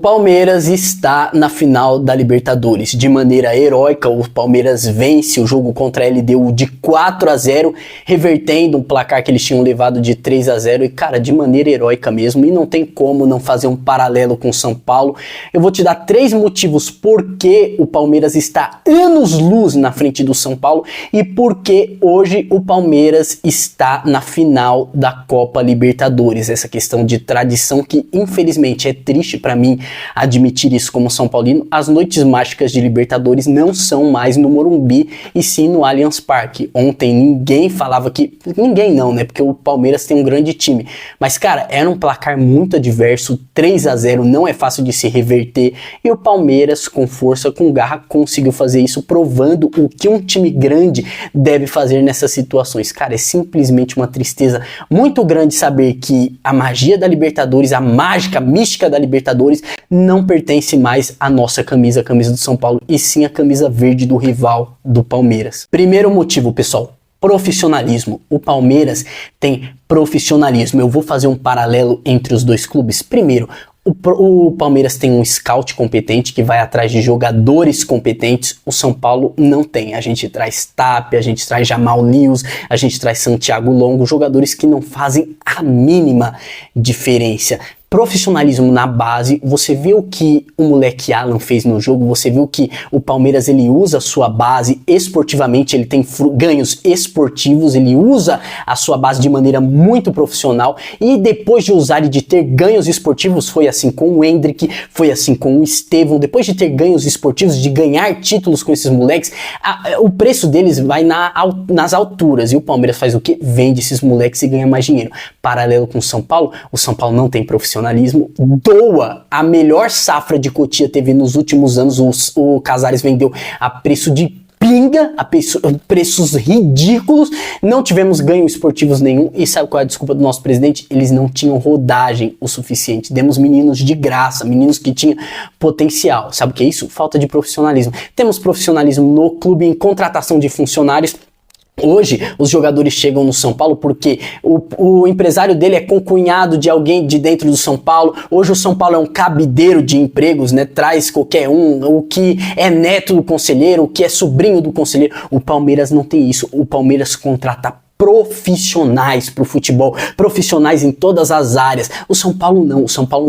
Palmeiras está na final da Libertadores. De maneira heróica, o Palmeiras vence o jogo contra a LDU de 4-0, revertendo um placar que eles tinham levado de 3-0 e, cara, de maneira heróica mesmo. E não tem como não fazer um paralelo com o São Paulo. Eu vou te dar 3 motivos por que o Palmeiras está anos-luz na frente do São Paulo e por que hoje o Palmeiras está na final da Copa Libertadores. Essa questão de tradição que, infelizmente, é triste para mim admitir isso como São Paulino. As noites mágicas de Libertadores não são mais no Morumbi e sim no Allianz Parque. Ontem ninguém falava que... Ninguém não, né? Porque o Palmeiras tem um grande time. Mas, cara, era um placar muito adverso. 3-0 não é fácil de se reverter. E o Palmeiras, com força, com garra, conseguiu fazer isso, provando o que um time grande deve fazer nessas situações. Cara, é simplesmente uma tristeza muito grande saber que a magia da Libertadores, a mágica, a mística da Libertadores, não pertence mais à nossa camisa, a camisa do São Paulo, e sim a camisa verde do rival do Palmeiras. Primeiro motivo, pessoal, profissionalismo. O Palmeiras tem profissionalismo. Eu vou fazer um paralelo entre os dois clubes. Primeiro, o Palmeiras tem um scout competente que vai atrás de jogadores competentes. O São Paulo não tem. A gente traz Tapia, a gente traz Jamal Lewis, a gente traz Santiago Longo, jogadores que não fazem a mínima diferença. Profissionalismo na base, você vê o que o moleque Alan fez no jogo, você vê o que o Palmeiras ele usa a sua base esportivamente, ele tem ganhos esportivos, ele usa a sua base de maneira muito profissional e depois de usar e de ter ganhos esportivos, foi assim com o Hendrick, foi assim com o Estevão, depois de ter ganhos esportivos, de ganhar títulos com esses moleques, o preço deles vai nas alturas e o Palmeiras faz o que? Vende esses moleques e ganha mais dinheiro. Paralelo com o São Paulo não tem profissionalismo, doa. A melhor safra de Cotia teve nos últimos anos, o Casares vendeu a preço de pinga, a preços ridículos, não tivemos ganhos esportivos nenhum, e sabe qual é a desculpa do nosso presidente? Eles não tinham rodagem o suficiente, demos meninos de graça, meninos que tinham potencial. Sabe o que é isso? Falta de profissionalismo. Temos profissionalismo no clube em contratação de funcionários. Hoje, os jogadores chegam no São Paulo porque o empresário dele é concunhado de alguém de dentro do São Paulo. Hoje o São Paulo é um cabideiro de empregos, né? Traz qualquer um, o que é neto do conselheiro, o que é sobrinho do conselheiro. O Palmeiras não tem isso. O Palmeiras contrata profissionais pro futebol, profissionais em todas as áreas. O São Paulo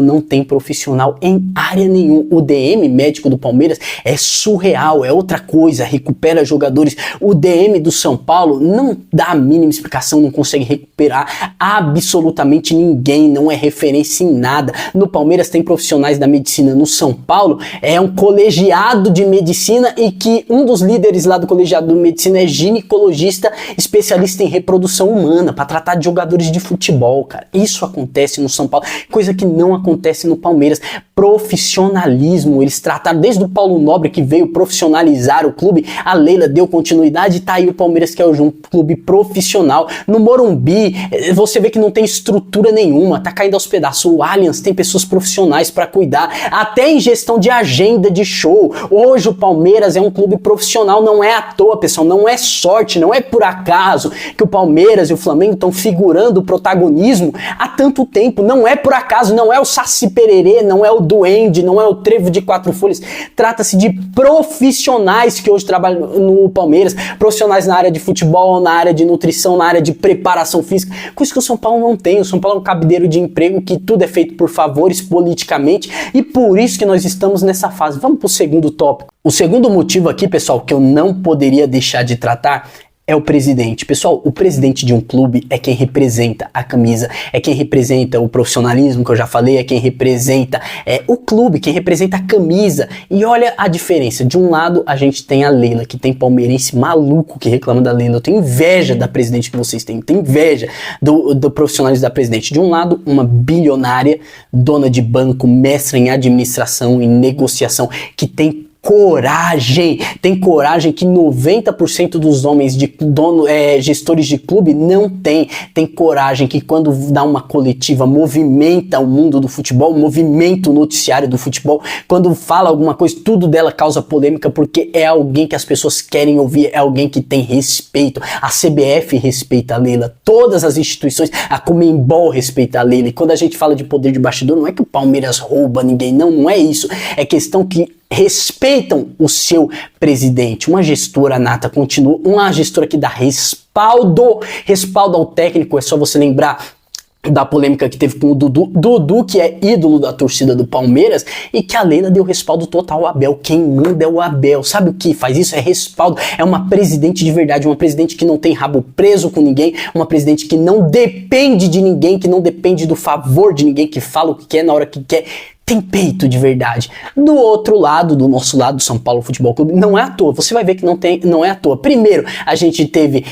não tem profissional em área nenhuma. O DM médico do Palmeiras é surreal, é outra coisa, recupera jogadores. O DM do São Paulo não dá a mínima explicação, não consegue recuperar absolutamente ninguém, não é referência em nada. No Palmeiras tem profissionais da medicina, no São Paulo é um colegiado de medicina e que um dos líderes lá do colegiado de medicina é ginecologista, especialista em reprodução humana, para tratar de jogadores de futebol, cara. Isso acontece no São Paulo, coisa que não acontece no Palmeiras. Profissionalismo, eles trataram desde o Paulo Nobre, que veio profissionalizar o clube, a Leila deu continuidade, tá aí o Palmeiras, que é um clube profissional. No Morumbi, você vê que não tem estrutura nenhuma, tá caindo aos pedaços. O Allianz tem pessoas profissionais para cuidar, até em gestão de agenda de show. Hoje o Palmeiras é um clube profissional, não é à toa, pessoal, não é sorte, não é por acaso que o Palmeiras e o Flamengo estão figurando o protagonismo há tanto tempo. Não é por acaso, não é o Saci Pererê, não é o Duende, não é o Trevo de Quatro Folhas. Trata-se de profissionais que hoje trabalham no Palmeiras, profissionais na área de futebol, na área de nutrição, na área de preparação física, coisa que o São Paulo não tem. O São Paulo é um cabideiro de emprego que tudo é feito por favores politicamente e por isso que nós estamos nessa fase. Vamos para o segundo tópico. O segundo motivo aqui, pessoal, que eu não poderia deixar de tratar é o presidente. Pessoal, o presidente de um clube é quem representa a camisa, é quem representa o profissionalismo, que eu já falei, é quem representa o clube, quem representa a camisa. E olha a diferença. De um lado, a gente tem a Leila, que tem palmeirense maluco que reclama da Leila. Eu tenho inveja da presidente que vocês têm, eu tenho inveja do profissionalismo da presidente. De um lado, uma bilionária, dona de banco, mestra em administração, em negociação, que tem coragem, que 90% dos homens gestores de clube não tem coragem, que quando dá uma coletiva movimenta o mundo do futebol, movimenta o noticiário do futebol, quando fala alguma coisa, tudo dela causa polêmica, porque é alguém que as pessoas querem ouvir, é alguém que tem respeito. A CBF respeita a Leila, todas as instituições, a Conmebol respeita a Leila, e quando a gente fala de poder de bastidor, não é que o Palmeiras rouba ninguém, não é isso, é questão que respeitam o seu presidente. Uma gestora nata continua, uma gestora que dá respaldo ao técnico. É só você lembrar da polêmica que teve com o Dudu, que é ídolo da torcida do Palmeiras, e que a Leila deu respaldo total ao Abel. Quem manda é o Abel. Sabe o que faz isso? É respaldo. É uma presidente de verdade, uma presidente que não tem rabo preso com ninguém, uma presidente que não depende de ninguém, que não depende do favor de ninguém, que fala o que quer na hora que quer. Tem peito de verdade. Do outro lado, do nosso lado, do São Paulo Futebol Clube, não é à toa. Você vai ver que não é à toa. Primeiro, a gente teve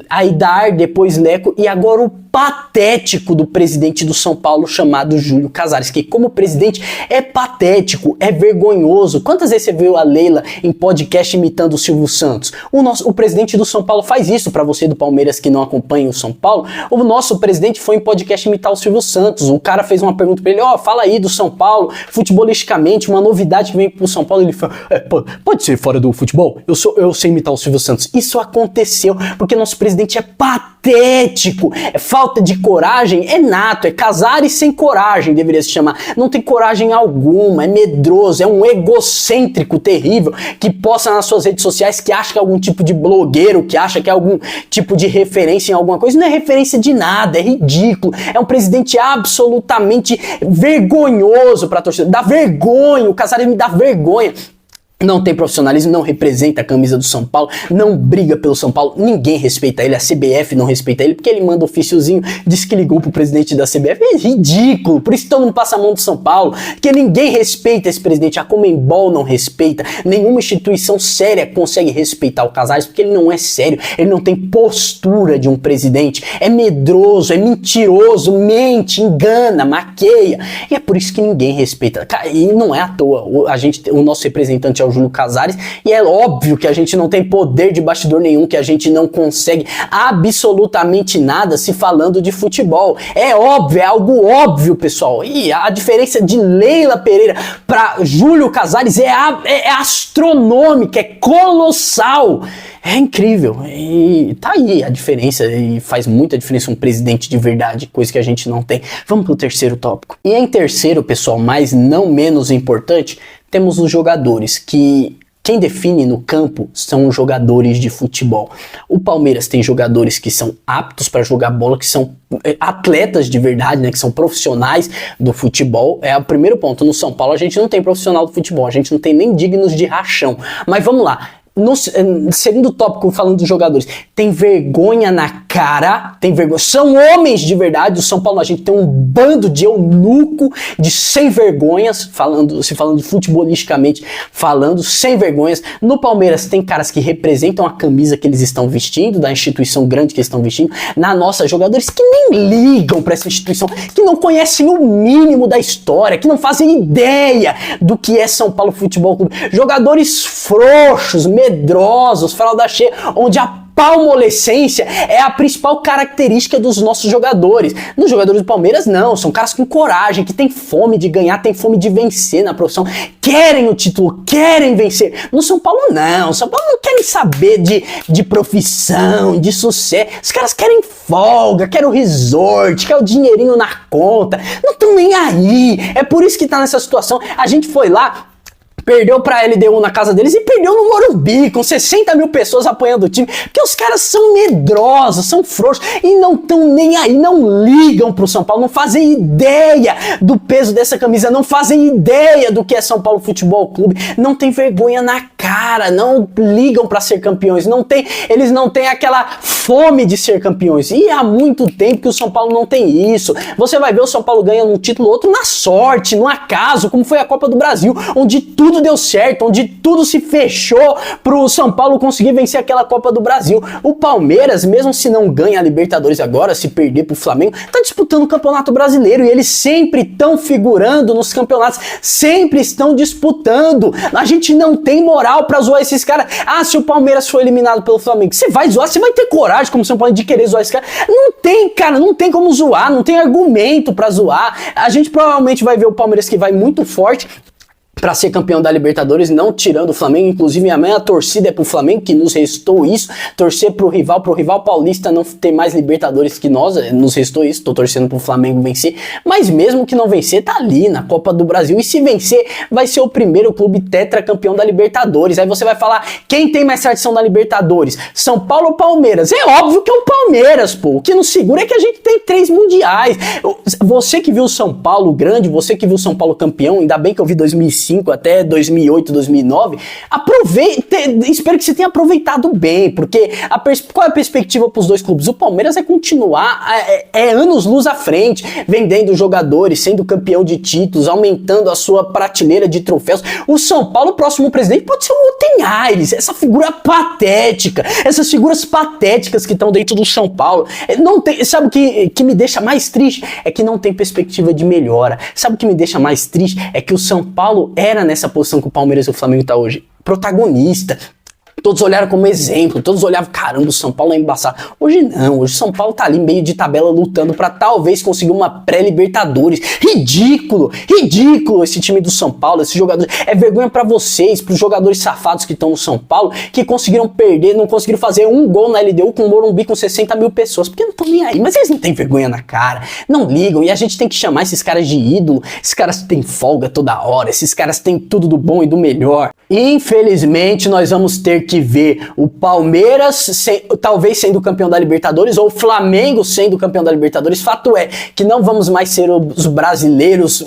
Aidar, depois Leco, e agora o patético do presidente do São Paulo, chamado Júlio Casares, que como presidente é patético, é vergonhoso. Quantas vezes você viu a Leila em podcast imitando o Silvio Santos? O presidente do São Paulo faz isso. Para você do Palmeiras que não acompanha o São Paulo, o nosso presidente foi em podcast imitar o Silvio Santos. O cara fez uma pergunta pra ele, fala aí do São Paulo, futebolisticamente, uma novidade que vem pro São Paulo. Ele falou, pode ser fora do futebol? Eu sei imitar o Silvio Santos. Isso aconteceu porque nosso presidente é patético, é falta de coragem, é nato, é Casares sem coragem, deveria se chamar. Não tem coragem alguma, é medroso, é um egocêntrico terrível, que posta nas suas redes sociais, que acha que é algum tipo de blogueiro, que acha que é algum tipo de referência em alguma coisa. Não é referência de nada, é ridículo, é um presidente absolutamente vergonhoso pra torcida, dá vergonha, o Casares me dá vergonha. Não tem profissionalismo, não representa a camisa do São Paulo, não briga pelo São Paulo, ninguém respeita ele, a CBF não respeita ele, porque ele manda ofíciozinho, diz que ligou pro presidente da CBF, é ridículo, por isso que todo mundo passa a mão do São Paulo, porque ninguém respeita esse presidente, a Conmebol não respeita, nenhuma instituição séria consegue respeitar o Casares, porque ele não é sério, ele não tem postura de um presidente, é medroso, é mentiroso, mente, engana, maqueia, e é por isso que ninguém respeita, e não é à toa, o nosso representante é o Júlio Casares, e é óbvio que a gente não tem poder de bastidor nenhum, que a gente não consegue absolutamente nada se falando de futebol. É óbvio, é algo óbvio, pessoal. E a diferença de Leila Pereira para Júlio Casares é astronômica, é colossal. É incrível. E tá aí a diferença, e faz muita diferença um presidente de verdade, coisa que a gente não tem. Vamos pro terceiro tópico. E em terceiro, pessoal, mas não menos importante, temos os jogadores, que quem define no campo são os jogadores de futebol. O Palmeiras tem jogadores que são aptos para jogar bola, que são atletas de verdade, né, que são profissionais do futebol. É o primeiro ponto. No São Paulo a gente não tem profissional do futebol, a gente não tem nem dignos de rachão. Mas vamos lá. No segundo tópico, falando dos jogadores, tem vergonha na cara, tem vergonha, são homens de verdade. O São Paulo, a gente tem um bando de eunuco, de sem vergonhas, se falando futebolisticamente, falando sem vergonhas. No Palmeiras tem caras que representam a camisa que eles estão vestindo, da instituição grande que eles estão vestindo. Na nossa, jogadores que nem ligam para essa instituição, que não conhecem o mínimo da história, que não fazem ideia do que é São Paulo Futebol Clube. Jogadores frouxos, medrosos, fralda cheia, onde a palmolescência é a principal característica dos nossos jogadores. Nos jogadores do Palmeiras, não. São caras com coragem, que têm fome de ganhar, têm fome de vencer na profissão, querem o título, querem vencer. No São Paulo, não. São Paulo não querem saber de profissão, de sucesso. Os caras querem folga, querem o resort, querem o dinheirinho na conta. Não estão nem aí. É por isso que tá nessa situação. A gente foi lá, perdeu pra LDU na casa deles e perdeu no Morumbi, com 60 mil pessoas apoiando o time, porque os caras são medrosos, são frouxos e não estão nem aí, não ligam pro São Paulo, não fazem ideia do peso dessa camisa, não fazem ideia do que é São Paulo Futebol Clube, não tem vergonha na cara, não ligam pra ser campeões, eles não têm aquela fome de ser campeões. E há muito tempo que o São Paulo não tem isso. Você vai ver o São Paulo ganhando um título ou outro na sorte, no acaso, como foi a Copa do Brasil, onde tudo deu certo, onde tudo se fechou pro São Paulo conseguir vencer aquela Copa do Brasil. O Palmeiras, mesmo se não ganha a Libertadores agora, se perder pro Flamengo, tá disputando o Campeonato Brasileiro e eles sempre estão figurando nos campeonatos, sempre estão disputando. A gente não tem moral pra zoar esses caras. Ah, se o Palmeiras for eliminado pelo Flamengo, você vai zoar? Você vai ter coragem, como São Paulo, de querer zoar esse cara? Não tem, cara, não tem como zoar, não tem argumento pra zoar. A gente provavelmente vai ver o Palmeiras que vai muito forte para ser campeão da Libertadores, não tirando o Flamengo. Inclusive a minha torcida é pro Flamengo, que nos restou isso, torcer pro rival paulista não ter mais Libertadores que nós, nos restou isso, tô torcendo pro Flamengo vencer, mas mesmo que não vencer, tá ali na Copa do Brasil, e se vencer, vai ser o primeiro clube tetracampeão da Libertadores. Aí você vai falar, quem tem mais tradição da Libertadores? São Paulo ou Palmeiras? É óbvio que é o Palmeiras, pô. O que nos segura é que a gente tem 3 mundiais. Você que viu o São Paulo grande, você que viu o São Paulo campeão, ainda bem que eu vi 2005 até 2008, 2009, espero que você tenha aproveitado bem, porque qual é a perspectiva para os dois clubes? O Palmeiras é continuar, anos-luz à frente, vendendo jogadores, sendo campeão de títulos, aumentando a sua prateleira de troféus. O São Paulo, o próximo presidente, pode ser o Oten Aires, essa figura patética, essas figuras patéticas que estão dentro do São Paulo. Não tem, sabe o que me deixa mais triste? É que não tem perspectiva de melhora. Sabe o que me deixa mais triste? É que o São Paulo era nessa posição que o Palmeiras e o Flamengo tá hoje, protagonista. Todos olharam como exemplo, todos olhavam, caramba, o São Paulo é embaçado. Hoje não, hoje o São Paulo tá ali meio de tabela lutando pra talvez conseguir uma pré-Libertadores. Ridículo, ridículo esse time do São Paulo, esses jogadores. É vergonha pra vocês, pros jogadores safados que estão no São Paulo, que conseguiram perder, não conseguiram fazer um gol na LDU com o Morumbi com 60 mil pessoas, porque não estão nem aí. Mas eles não têm vergonha na cara, não ligam, e a gente tem que chamar esses caras de ídolo. Esses caras têm folga toda hora, esses caras têm tudo do bom e do melhor. Infelizmente, nós vamos ter que ver o Palmeiras talvez sendo campeão da Libertadores, ou o Flamengo sendo campeão da Libertadores. Fato é que não vamos mais ser os brasileiros,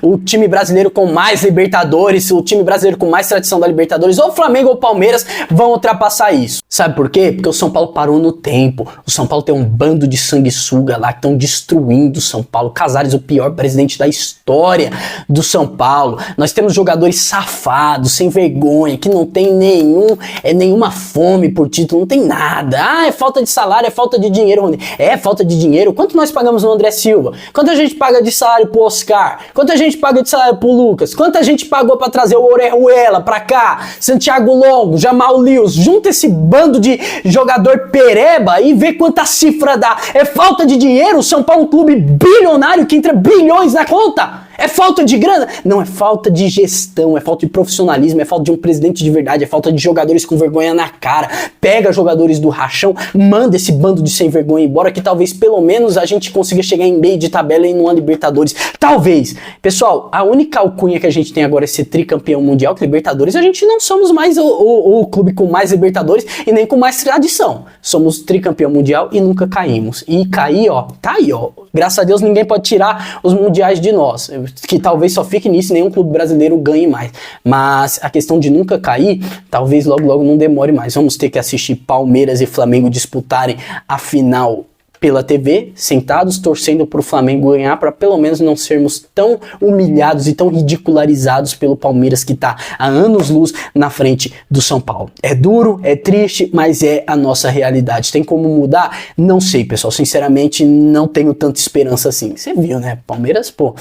o time brasileiro com mais Libertadores, o time brasileiro com mais tradição da Libertadores. Ou o Flamengo ou o Palmeiras vão ultrapassar isso. Sabe por quê? Porque o São Paulo parou no tempo. O São Paulo tem um bando de sanguessuga lá que estão destruindo o São Paulo. Casares, o pior presidente da história do São Paulo. Nós temos jogadores safados, sem vergonha, que não tem nenhuma fome por título, não tem nada. Ah, é falta de salário, é falta de dinheiro. É falta de dinheiro. Quanto nós pagamos no André Silva? Quanto a gente paga de salário pro Oscar? Quanto a gente paga de salário pro Lucas? Quanto a gente pagou pra trazer o Orejuela pra cá? Santiago Longo, Jamal Lewis? Junta esse bando de jogador pereba e vê quanta cifra dá. É falta de dinheiro? O São Paulo é um clube bilionário que entra bilhões na conta. É falta de grana? Não, é falta de gestão, é falta de profissionalismo, é falta de um presidente de verdade, é falta de jogadores com vergonha na cara. Pega jogadores do rachão, manda esse bando de sem vergonha embora, que talvez pelo menos a gente consiga chegar em meio de tabela e numa Libertadores. Talvez. Pessoal, a única alcunha que a gente tem agora é ser tricampeão mundial, que Libertadores, a gente não somos mais o clube com mais Libertadores e nem com mais tradição. Somos tricampeão mundial e nunca caímos. E cair, ó, tá aí, ó. Graças a Deus ninguém pode tirar os mundiais de nós. Que talvez só fique nisso e nenhum clube brasileiro ganhe mais. Mas a questão de nunca cair, talvez logo não demore mais. Vamos ter que assistir Palmeiras e Flamengo disputarem a final pela TV, sentados, torcendo pro Flamengo ganhar, para pelo menos não sermos tão humilhados e tão ridicularizados pelo Palmeiras, que tá há anos-luz na frente do São Paulo. É duro, é triste, mas é a nossa realidade. Tem como mudar? Não sei, pessoal. Sinceramente, não tenho tanta esperança assim. Você viu, né? Palmeiras, pô,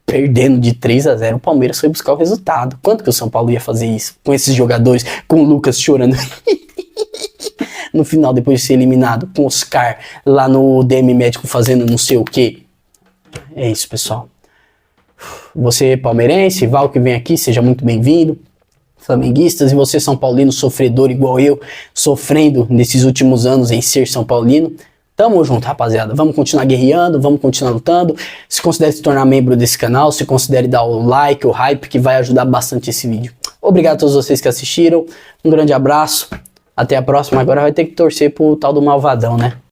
perdendo de 3-0, o Palmeiras foi buscar o resultado. Quanto que o São Paulo ia fazer isso? Com esses jogadores, com o Lucas chorando no final, depois de ser eliminado, com o Oscar lá no DM médico fazendo não sei o que. É isso, pessoal. Você palmeirense, Val que vem aqui, seja muito bem-vindo. Flamenguistas, e você São Paulino sofredor igual eu, sofrendo nesses últimos anos em ser São Paulino. Tamo junto, rapaziada. Vamos continuar guerreando, vamos continuar lutando. Se considere se tornar membro desse canal, se considere dar o like, o hype, que vai ajudar bastante esse vídeo. Obrigado a todos vocês que assistiram. Um grande abraço. Até a próxima. Agora vai ter que torcer pro tal do malvadão, né?